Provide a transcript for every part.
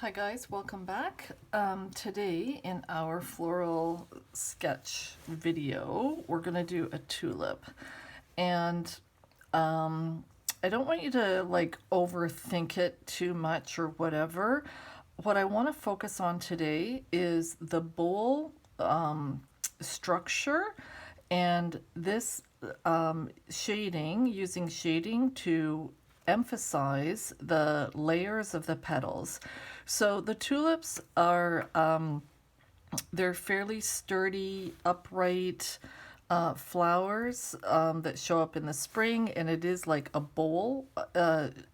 Hi guys, welcome back. Today in our floral sketch video, we're gonna do a tulip. And I don't want you to like overthink it too much or whatever. What I want to focus on today is the bowl structure and this shading, using shading to emphasize the layers of the petals. So the tulips are, they're fairly sturdy, upright flowers that show up in the spring, and it is like a bowl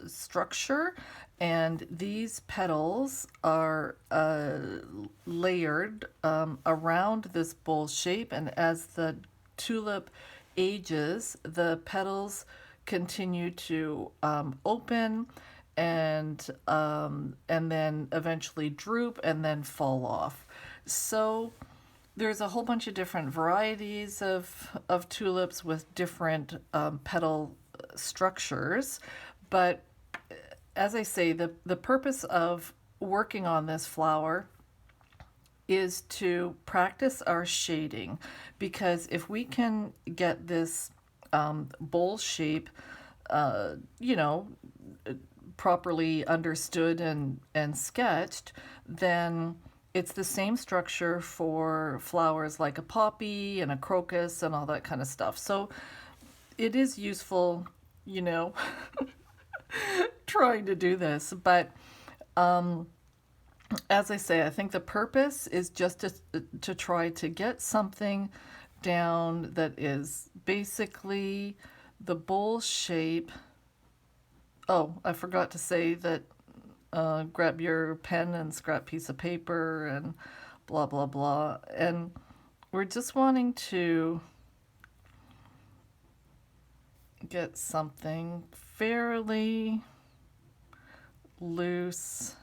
structure. And these petals are layered around this bowl shape, and as the tulip ages, the petals continue to open and then eventually droop and then fall off. So there's a whole bunch of different varieties of tulips with different petal structures, but as I say, the purpose of working on this flower is to practice our shading, because if we can get this bowl shape, you know, properly understood and sketched, then it's the same structure for flowers like a poppy and a crocus and all that kind of stuff. So it is useful, you know, trying to do this. But as I say, I think the purpose is just to try to get something down that is basically the bowl shape. Oh, I forgot to say that grab your pen and scrap piece of paper and blah, blah, blah. And we're just wanting to get something fairly loose.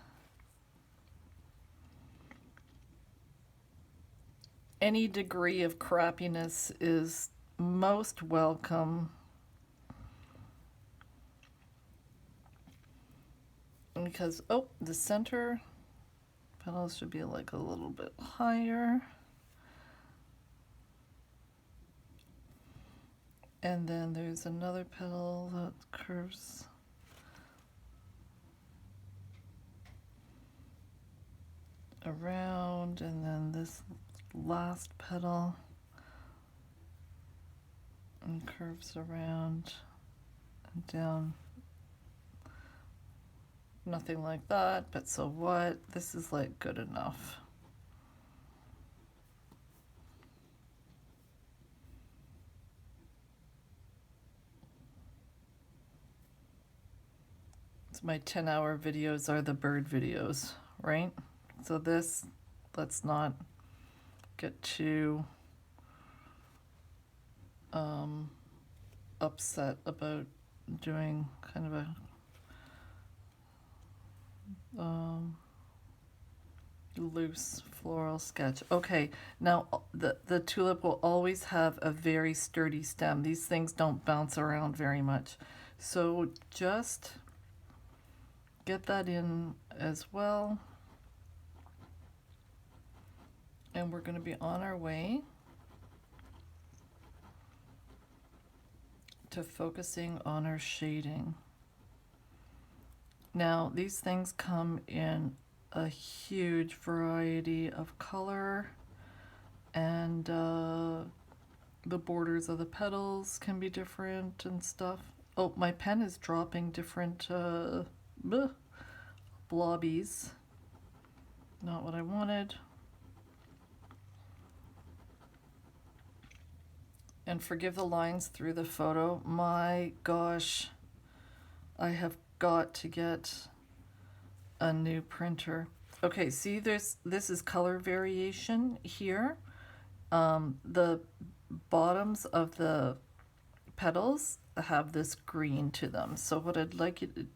Any degree of crappiness is most welcome. Because, oh, the center petals should be like a little bit higher. And then there's another petal that curves around, and then this last petal and curves around and down. Nothing like that, but so what? This is like good enough. It's my 10-hour videos are the bird videos, right? So this, let's not get too upset about doing kind of a loose floral sketch. Okay, now the tulip will always have a very sturdy stem. These things don't bounce around very much. So just get that in as well. And we're going to be on our way to focusing on our shading. Now, these things come in a huge variety of color, and the borders of the petals can be different and stuff. Oh, my pen is dropping different blobbies. Not what I wanted. And forgive the lines through the photo. My gosh, I have got to get a new printer. Okay, see, this is color variation here. The bottoms of the petals have this green to them. So what I'd like you to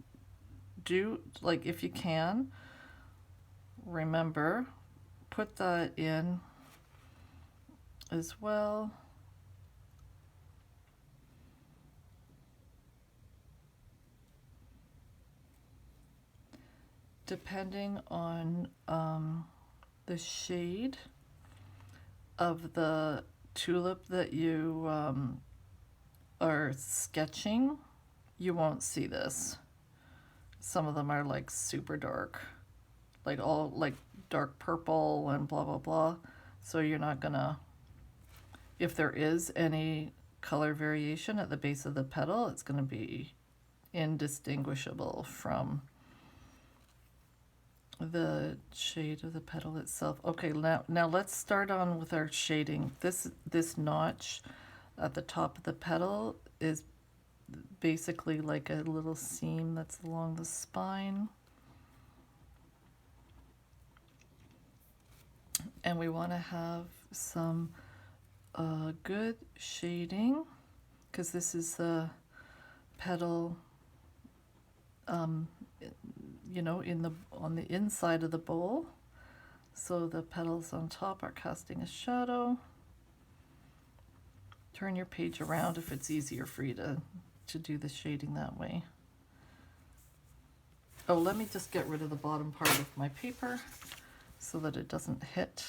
do, like if you can, remember, put that in as well. depending on the shade of the tulip that you are sketching, you won't see this. Some of them are like super dark, like all like dark purple and blah blah blah. So you're not gonna, if there is any color variation at the base of the petal, it's gonna be indistinguishable from the shade of the petal itself. Okay, now let's start on with our shading. This notch at the top of the petal is basically like a little seam that's along the spine. And we want to have some good shading, because this is the petal, you know, on the inside of the bowl. So the petals on top are casting a shadow. Turn your page around if it's easier for you to do the shading that way. Oh, let me just get rid of the bottom part of my paper so that it doesn't hit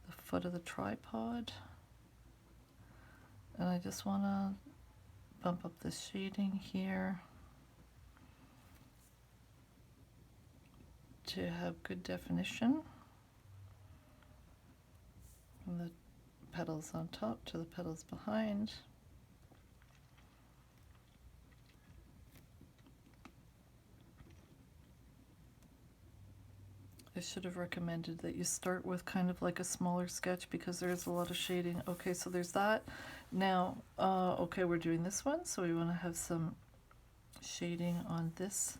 the foot of the tripod. And I just want to bump up the shading here to have good definition from the petals on top to the petals behind. I should have recommended that you start with kind of like a smaller sketch because there is a lot of shading. Okay, so there's that. Now, okay, we're doing this one, so we want to have some shading on this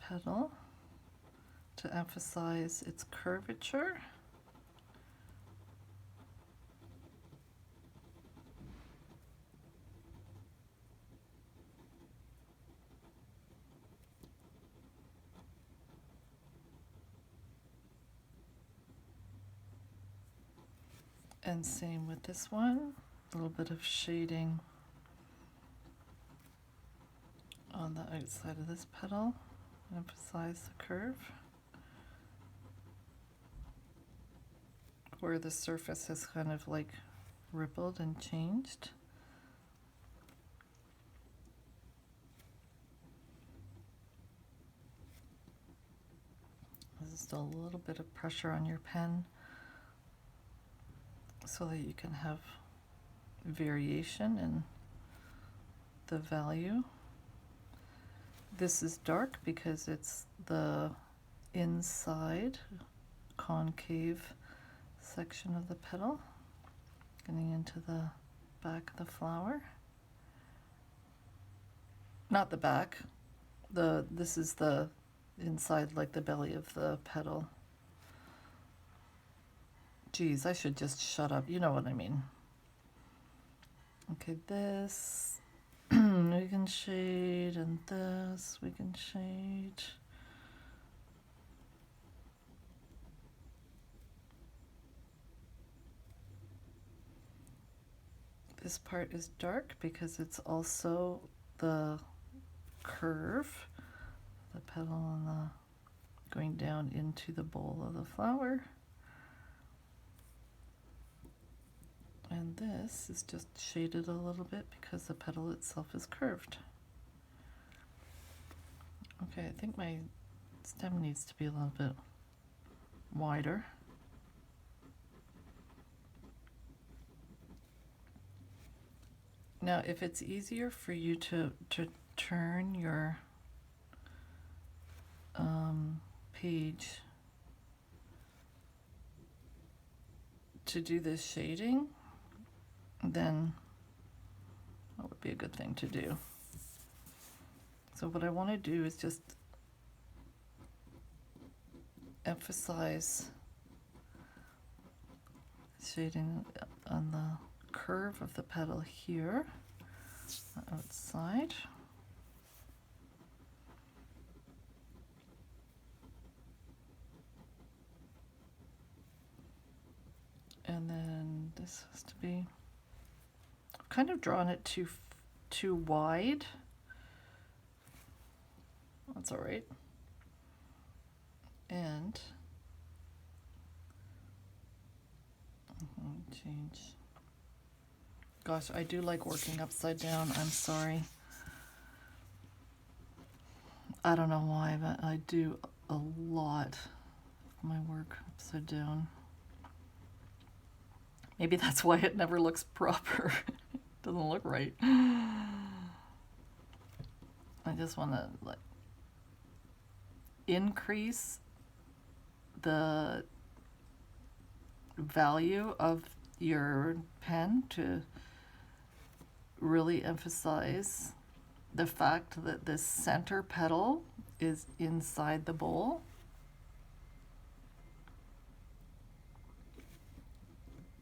petal to emphasize its curvature. And same with this one, a little bit of shading on the outside of this petal, emphasize the curve, where the surface has kind of like rippled and changed. There's still a little bit of pressure on your pen so that you can have variation in the value. This is dark because it's the inside concave section of the petal, getting into the back of the flower. Not the back, this is the inside, like the belly of the petal. Geez, I should just shut up. You know what I mean. Okay, this we can shade, and this we can shade. This part is dark because it's also the curve, the petal and the going down into the bowl of the flower. And this is just shaded a little bit because the petal itself is curved. Okay, I think my stem needs to be a little bit wider. Now, if it's easier for you to turn your page to do this shading, then that would be a good thing to do. So what I want to do is just emphasize shading on the curve of the petal here, the outside. And then this has to be, I've kind of drawn it too wide. That's all right. different. Change. Gosh, I do like working upside down. I'm sorry. I don't know why, but I do a lot of my work upside down. Maybe that's why it never looks proper. It doesn't look right. I just want to like increase the value of your pen to really emphasize the fact that this center petal is inside the bowl.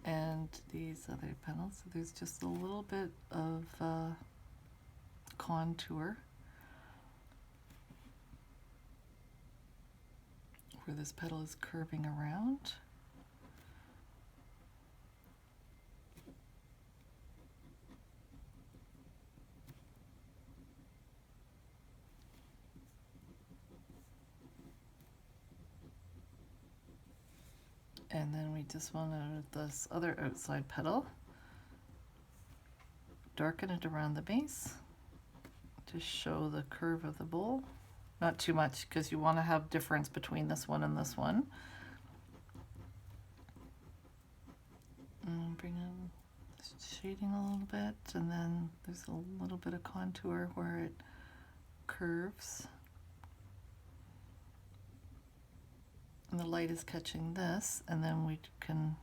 And these other petals, so there's just a little bit of contour where this petal is curving around. And then we just want to, this other outside petal, darken it around the base to show the curve of the bowl. Not too much, because you want to have difference between this one and this one. And bring in shading a little bit, and then there's a little bit of contour where it curves. And the light is catching this, and then we can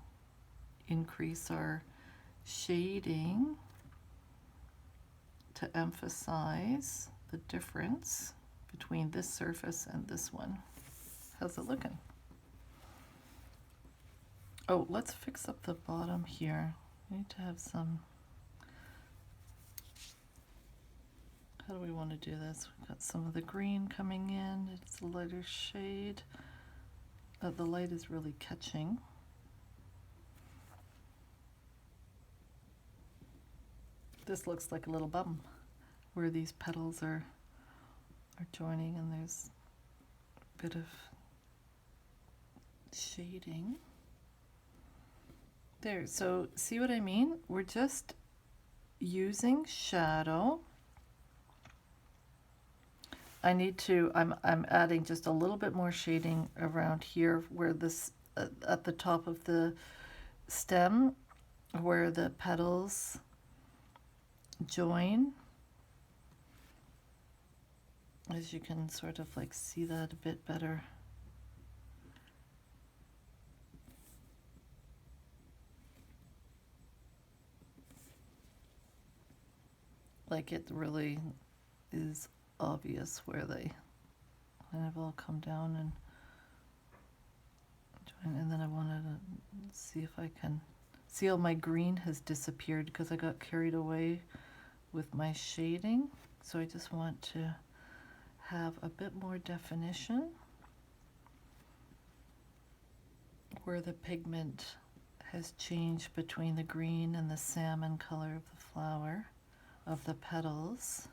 increase our shading to emphasize the difference between this surface and this one. How's it looking? Oh, let's fix up the bottom here. We need to have some, how do we want to do this? We've got some of the green coming in. It's a lighter shade. The light is really catching. This looks like a little bum where these petals are joining, and there's a bit of shading there. So see what I mean? We're just using shadow. I need to, I'm adding just a little bit more shading around here where this, at the top of the stem, where the petals join. As you can sort of like see that a bit better. Like it really is obvious where they kind of all come down and join. And then I wanted to see if I can see how my green has disappeared because I got carried away with my shading. So I just want to have a bit more definition where the pigment has changed between the green and the salmon color of the flower, of the petals.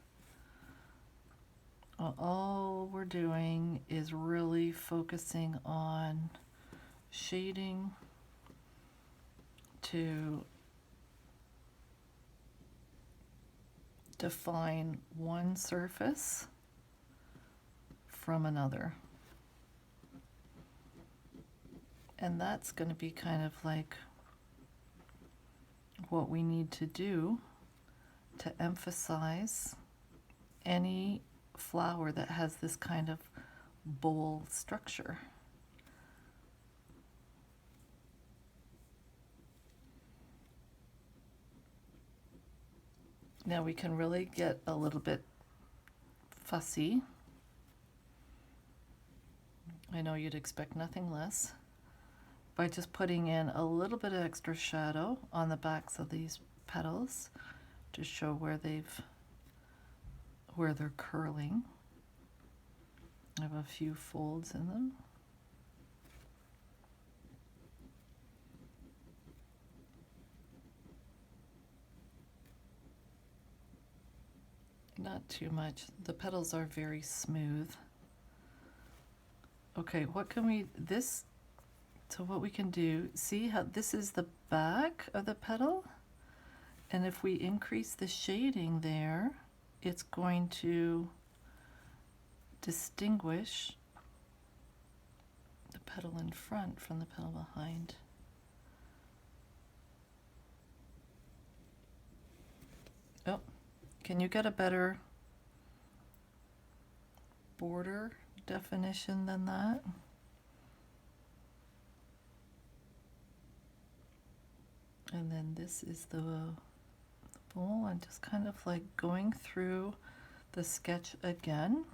All we're doing is really focusing on shading to define one surface from another. And that's going to be kind of like what we need to do to emphasize any flower that has this kind of bowl structure. Now we can really get a little bit fussy. I know you'd expect nothing less by just putting in a little bit of extra shadow on the backs of these petals to show where they're curling. I have a few folds in them. Not too much. The petals are very smooth. Okay, what can we, this, so what we can do, see how this is the back of the petal? And if we increase the shading there, it's going to distinguish the petal in front from the petal behind. Oh, can you get a better border definition than that? And then this is the bowl. I'm just kind of like going through the sketch again.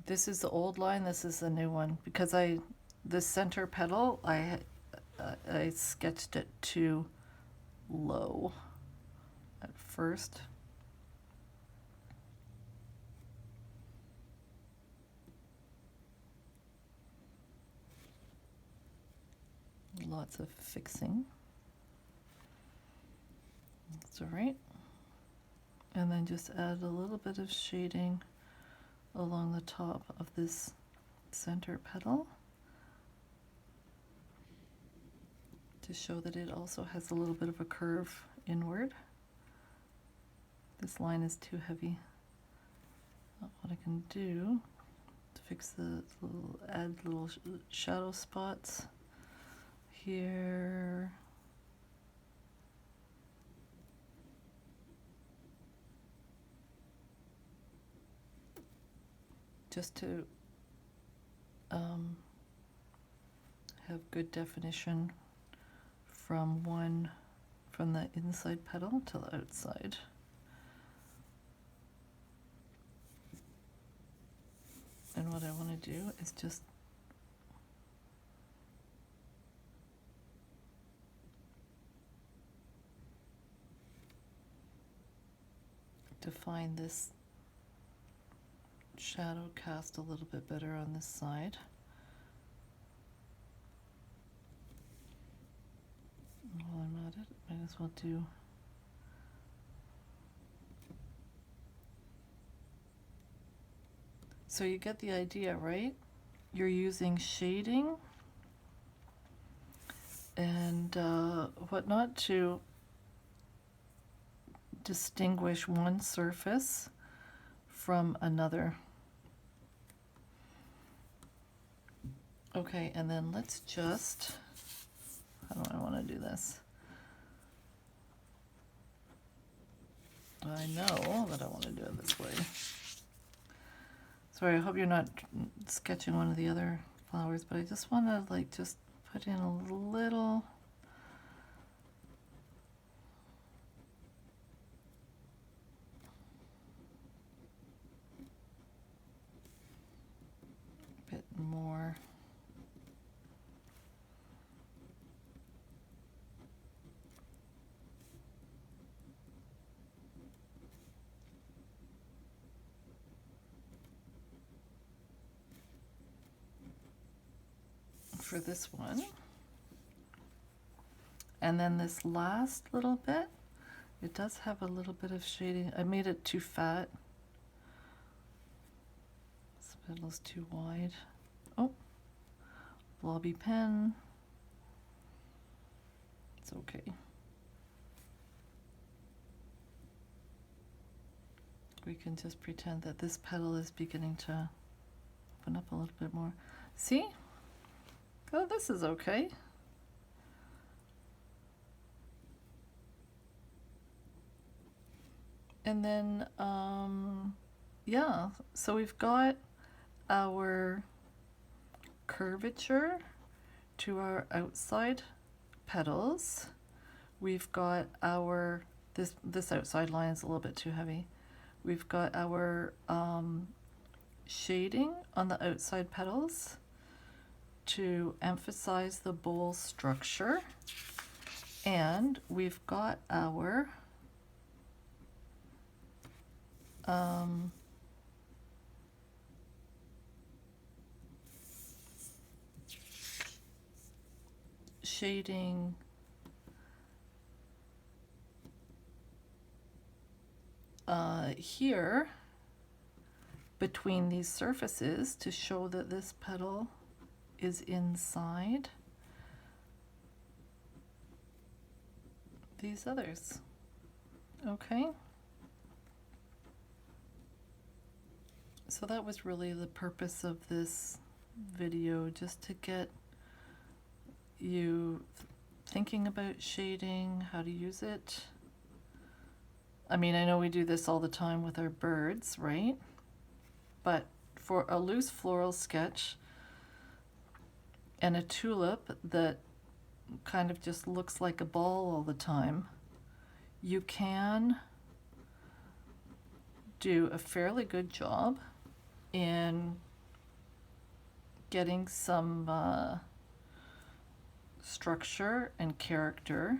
This is the old line, this is the new one, because the center petal, I sketched it too low at first. Lots of fixing. That's all right. And then just add a little bit of shading along the top of this center petal to show that it also has a little bit of a curve inward. This line is too heavy. What I can do to fix the add little shadow spots here. Just to have good definition from the inside petal to the outside. And what I want to do is just define this shadow cast a little bit better on this side. While I'm at it, might as well do so you get the idea, right? You're using shading and whatnot to distinguish one surface from another. Okay, and then let's just, how do I want to do this? I know that I want to do it this way. Sorry, I hope you're not sketching one of the other flowers, but I just want to like just put in a little bit more. For this one. And then this last little bit, it does have a little bit of shading. I made it too fat. This petal's too wide. Oh, blobby pen. It's okay. We can just pretend that this petal is beginning to open up a little bit more. See? Oh, this is okay. And then, yeah, so we've got our curvature to our outside petals. We've got our, this outside line is a little bit too heavy. We've got our shading on the outside petals to emphasize the bowl structure. And we've got our shading here between these surfaces to show that this petal is inside these others. Okay. So that was really the purpose of this video, just to get you thinking about shading, how to use it. I mean, I know we do this all the time with our birds, right? But for a loose floral sketch and a tulip that kind of just looks like a ball all the time, you can do a fairly good job in getting some structure and character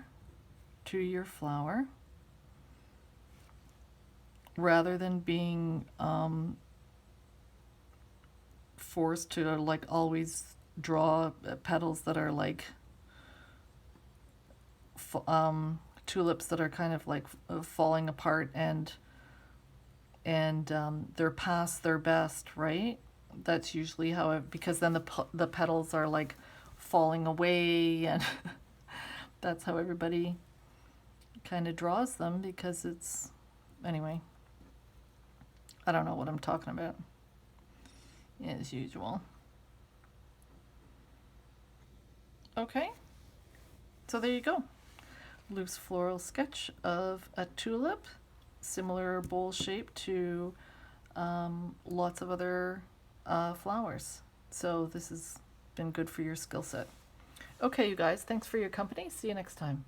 to your flower, rather than being forced to like always draw petals that are like tulips that are kind of like falling apart and they're past their best, right? That's usually how it, because then the petals are like falling away, and that's how everybody kind of draws them, because it's, anyway, I don't know what I'm talking about, as usual. Okay, so there you go. Loose floral sketch of a tulip, similar bowl shape to lots of other flowers. So this has been good for your skill set. Okay, you guys, thanks for your company. See you next time.